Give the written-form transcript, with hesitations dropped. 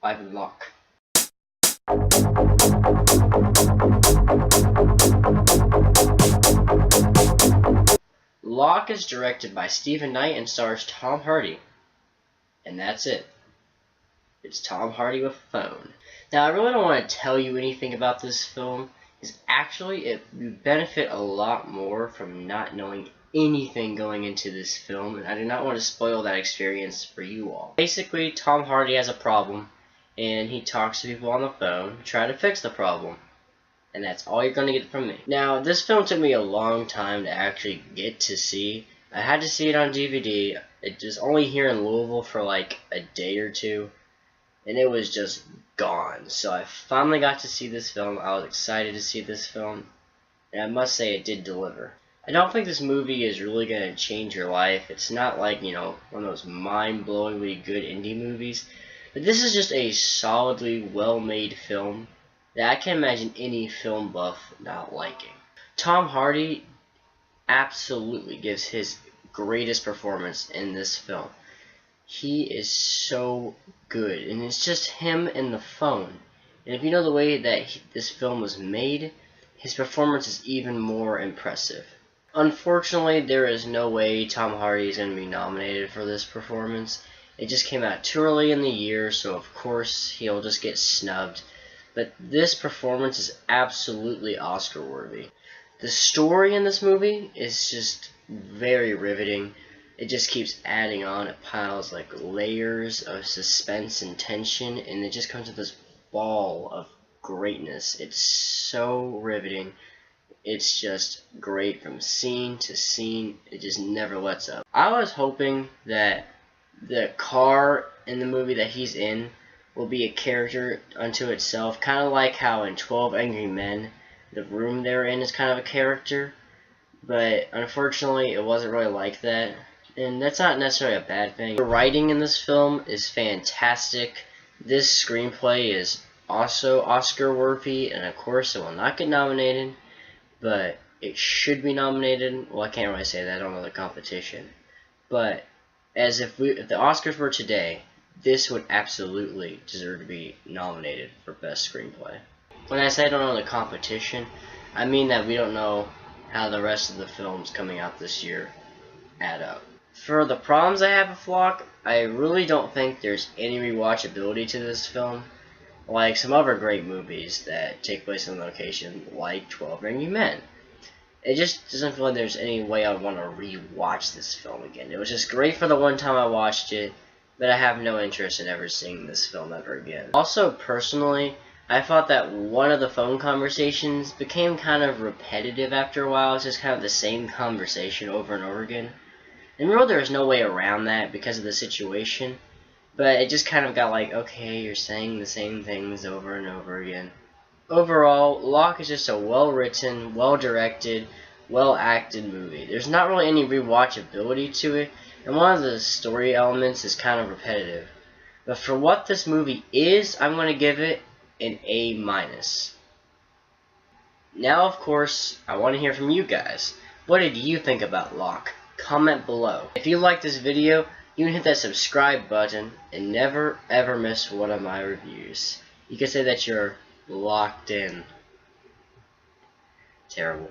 by Locke. Locke is directed by Stephen Knight and stars Tom Hardy. And that's it. It's Tom Hardy with a phone. Now, I really don't want to tell you anything about this film, because actually it would benefit a lot more from not knowing anything going into this film, and I do not want to spoil that experience for you all. Basically, Tom Hardy has a problem, and he talks to people on the phone to try to fix the problem. And that's all you're going to get from me. Now, this film took me a long time to actually get to see. I had to see it on DVD. It was only here in Louisville for like a day or two, and it was just gone. So I finally got to see this film. I was excited to see this film, and I must say it did deliver. I don't think this movie is really going to change your life. It's not like, you know, one of those mind-blowingly good indie movies, but this is just a solidly well-made film that I can't imagine any film buff not liking. Tom Hardy absolutely gives his greatest performance in this film. He is so good, and it's just him and the phone. And if you know the way that this film was made, his performance is even more impressive. Unfortunately, there is no way Tom Hardy is going to be nominated for this performance. It just came out too early in the year, so of course he'll just get snubbed. But this performance is absolutely Oscar-worthy. The story in this movie is just very riveting. It just keeps adding on. It piles like layers of suspense and tension, and it just comes to this ball of greatness. It's so riveting. It's just great from scene to scene. It just never lets up. I was hoping that the car in the movie that he's in will be a character unto itself, kind of like how in 12 Angry Men, the room they're in is kind of a character, but unfortunately it wasn't really like that, and that's not necessarily a bad thing. The writing in this film is fantastic. This screenplay is also Oscar-worthy, and of course it will not get nominated, but it should be nominated. Well, I can't really say that, I don't know the competition, but as if the Oscars were today, this would absolutely deserve to be nominated for Best Screenplay. When I say I don't know the competition, I mean that we don't know how the rest of the films coming out this year add up. For the problems I have with Locke, I really don't think there's any rewatchability to this film, like some other great movies that take place on location, like 12 Angry Men. It just doesn't feel like there's any way I would want to rewatch this film again. It was just great for the one time I watched it, but I have no interest in ever seeing this film ever again. Also, personally, I thought that one of the phone conversations became kind of repetitive after a while. It's just kind of the same conversation over and over again. And really, there was no way around that because of the situation, but it just kind of got like, okay, you're saying the same things over and over again. Overall, Locke is just a well-written, well-directed, well-acted movie. There's not really any rewatchability to it, and one of the story elements is kind of repetitive. But for what this movie is, I'm going to give it an A-. Now, of course, I want to hear from you guys. What did you think about Locke? Comment below. If you like this video, you can hit that subscribe button and never ever miss one of my reviews. You can say that you're locked in. Terrible.